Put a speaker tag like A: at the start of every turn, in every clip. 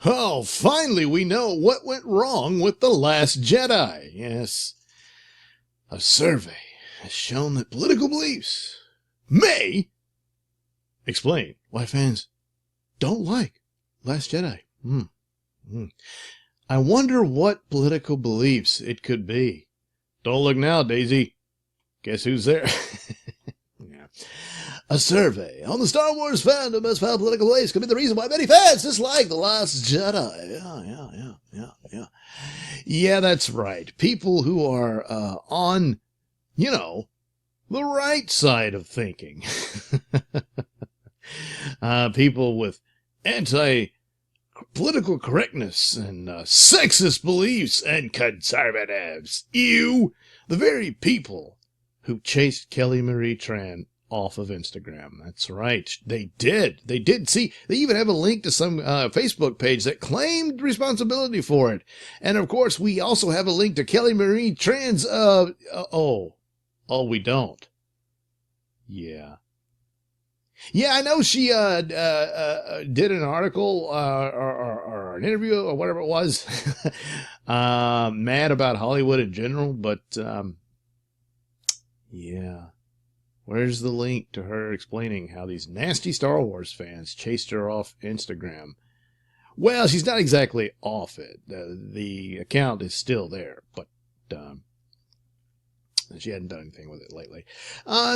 A: Oh, finally we know what went wrong with The Last Jedi. Yes. A survey has shown that political beliefs may explain why fans don't like Last Jedi. I wonder what political beliefs it could be. Don't look now, Daisy. Guess who's there? Yeah. A survey on the Star Wars fandom as found political beliefs could be the reason why many fans dislike The Last Jedi. Yeah, that's right. People who are on, the right side of thinking. People with anti-political correctness and sexist beliefs and conservatives. The very people who chased Kelly Marie Tran off of Instagram. That's right. They did. See, they even have a link to some Facebook page that claimed responsibility for it. And of course, we also have a link to Kelly Marie Tran's, we don't. Yeah, I know she did an article or an interview or whatever it was, mad about Hollywood in general, but yeah. Where's the link to her explaining how these nasty Star Wars fans chased her off Instagram? Well, she's not exactly off it. The account is still there, but she hadn't done anything with it lately.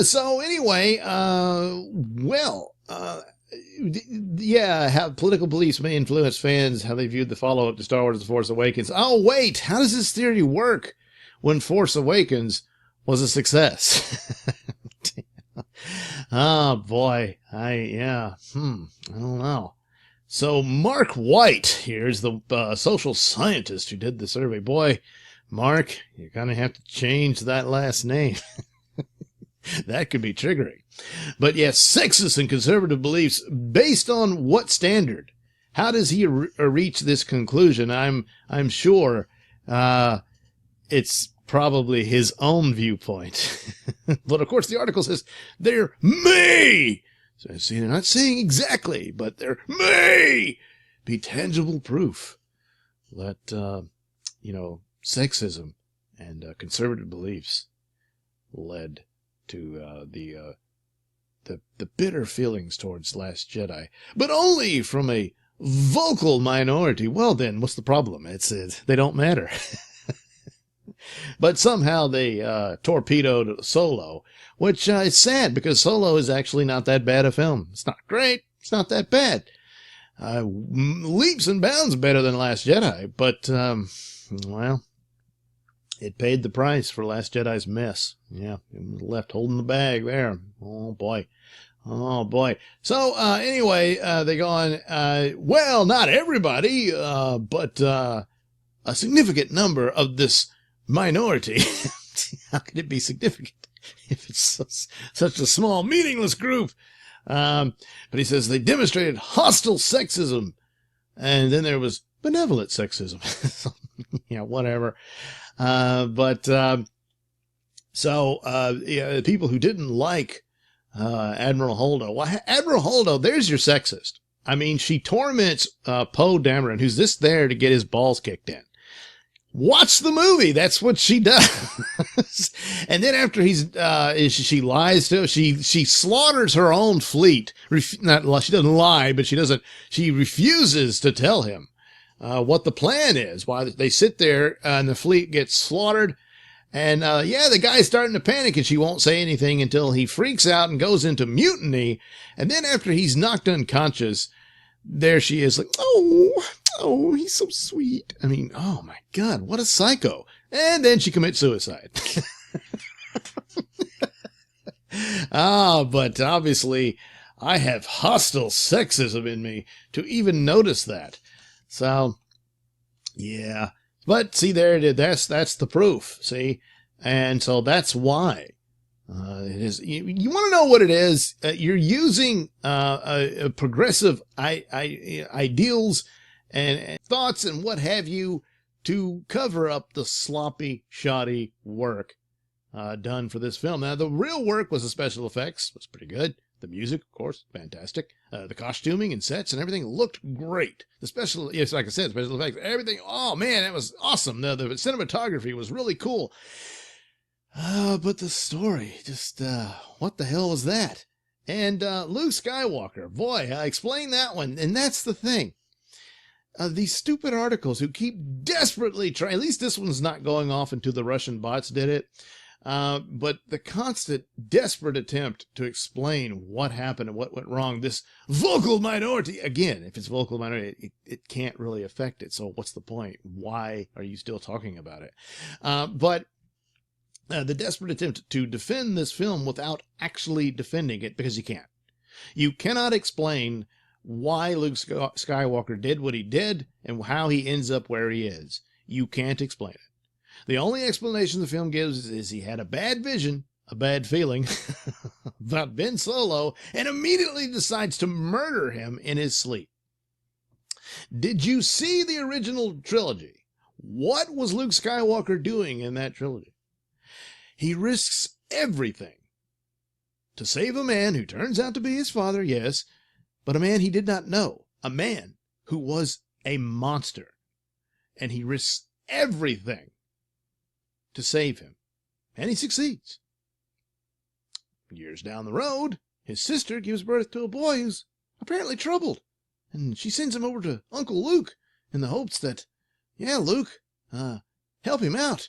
A: So anyway, how political beliefs may influence fans, how they viewed the follow-up to Star Wars The Force Awakens. Oh, wait, how does this theory work when Force Awakens was a success? Oh, boy. I don't know. So Mark White, here's the social scientist who did the survey. Boy, Mark, you're going to have to change that last name. That could be triggering. But yes, sexist and conservative beliefs based on what standard? How does he reach this conclusion? I'm sure it's probably his own viewpoint. But of course the article says there may, so see, they're not saying exactly, but there may be tangible proof that sexism and conservative beliefs led to the bitter feelings towards Last Jedi, but only from a vocal minority. Well then, what's the problem? It's they don't matter. But somehow they torpedoed Solo, which is sad because Solo is actually not that bad a film. It's not great. It's not that bad. Leaps and bounds better than Last Jedi, but, it paid the price for Last Jedi's mess. Yeah, it was left holding the bag there. Oh, boy. So, anyway, they go on, not everybody, but a significant number of this minority. How can it be significant if it's such a small, meaningless group? But he says they demonstrated hostile sexism, and then there was benevolent sexism. Yeah, whatever. People who didn't like Admiral Holdo. Well, Admiral Holdo, there's your sexist. I mean, she torments Poe Dameron, who's just there to get his balls kicked in. Watch the movie. That's what she does. And then after she lies to him, she slaughters her own fleet. She doesn't lie, but she refuses to tell him what the plan is. While they sit there and the fleet gets slaughtered. And, the guy's starting to panic and she won't say anything until he freaks out and goes into mutiny. And then after he's knocked unconscious, there she is like, oh, he's so sweet. I mean, oh my God, what a psycho. And then she commits suicide. But obviously I have hostile sexism in me to even notice that. So, yeah. But see, there it is. That's the proof. See? And so that's why. It is. You want to know what it is? You're using progressive ideals and thoughts and what have you to cover up the sloppy, shoddy work done for this film. Now, the real work was the special effects. Was pretty good. The music, of course, fantastic. The costuming and sets and everything looked great. The special, yes, like I said, special effects, everything. Oh man, that was awesome. The cinematography was really cool. But the story, just what the hell was that? And Luke Skywalker, boy, explain that one. And that's the thing. These stupid articles who keep desperately trying, at least this one's not going off into the Russian bots did it. But the constant, desperate attempt to explain what happened and what went wrong, this vocal minority, again, if it's vocal minority, it can't really affect it. So what's the point? Why are you still talking about it? But the desperate attempt to defend this film without actually defending it, because you can't. You cannot explain why Luke Skywalker did what he did and how he ends up where he is. You can't explain it. The only explanation the film gives is he had a bad vision, a bad feeling about Ben Solo, and immediately decides to murder him in his sleep. Did you see the original trilogy? What was Luke Skywalker doing in that trilogy? He risks everything to save a man who turns out to be his father, yes, but a man he did not know, a man who was a monster. And he risks everything to save him. And he succeeds. Years down the road, his sister gives birth to a boy who's apparently troubled. And she sends him over to Uncle Luke in the hopes that, yeah, Luke, help him out.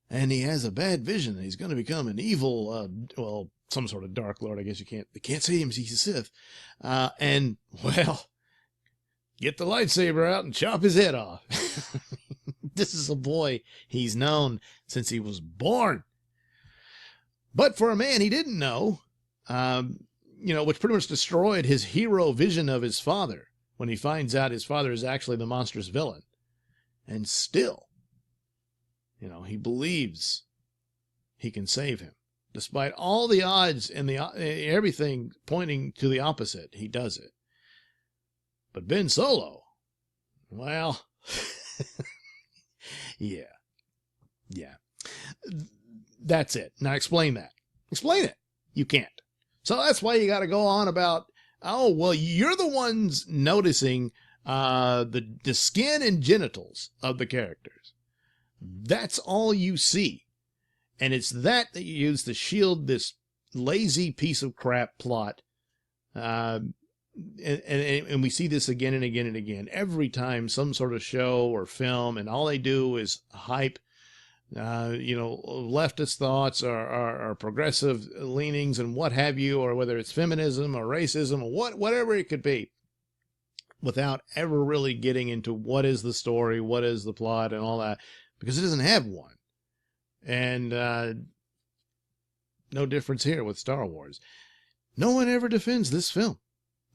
A: And he has a bad vision that he's going to become an evil, well, some sort of dark lord. I guess they can't say him, he's a Sith. And, well, get the lightsaber out and chop his head off. This is a boy he's known since he was born. But for a man he didn't know, which pretty much destroyed his hero vision of his father when he finds out his father is actually the monstrous villain. And still, he believes he can save him. Despite all the odds and everything pointing to the opposite, he does it. But Ben Solo, well, yeah. That's it. Now explain that. Explain it. You can't. So that's why you got to go on about, oh, well, you're the ones noticing the skin and genitals of the characters. That's all you see. And it's that you use to shield this lazy piece of crap plot. And we see this again and again and again. Every time some sort of show or film, and all they do is hype, leftist thoughts or progressive leanings and what have you, or whether it's feminism or racism or whatever it could be, without ever really getting into what is the story, what is the plot, and all that, because it doesn't have one. And no difference here with Star Wars. No one ever defends this film.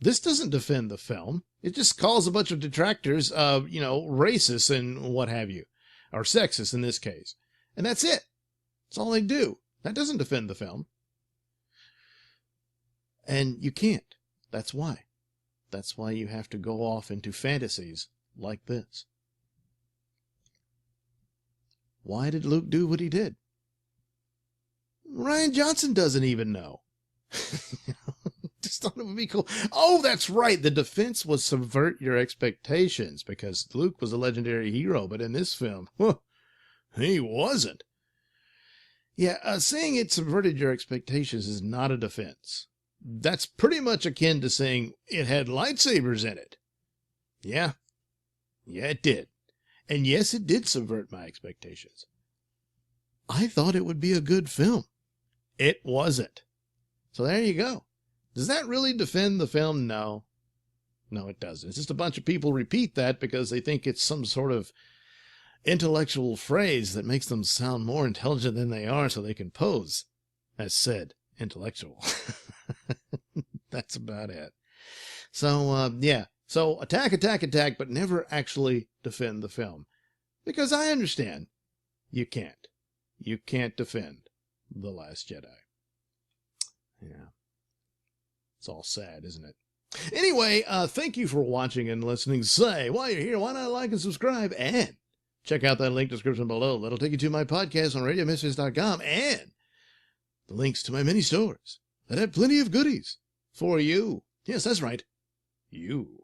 A: This doesn't defend the film. It just calls a bunch of detractors of, racists and what have you, or sexist in this case. And that's it. That's all they do. That doesn't defend the film. And you can't. That's why. That's why you have to go off into fantasies like this. Why did Luke do what he did? Rian Johnson doesn't even know. Just thought it would be cool. Oh, that's right. The defense was subvert your expectations, because Luke was a legendary hero, but in this film, he wasn't. Yeah, saying it subverted your expectations is not a defense. That's pretty much akin to saying it had lightsabers in it. Yeah, it did. And yes, it did subvert my expectations. I thought it would be a good film. It wasn't. So there you go. Does that really defend the film? No. No, it doesn't. It's just a bunch of people repeat that because they think it's some sort of intellectual phrase that makes them sound more intelligent than they are, so they can pose as said intellectual. That's about it. So, yeah. So attack, but never actually defend the film. Because I understand you can't. You can't defend The Last Jedi. Yeah. It's all sad, isn't it? Anyway, thank you for watching and listening. Say, while you're here, why not like and subscribe? And check out that link description below. That'll take you to my podcast on RadioMysteries.com and the links to my many stores that have plenty of goodies. For you. Yes, that's right. You.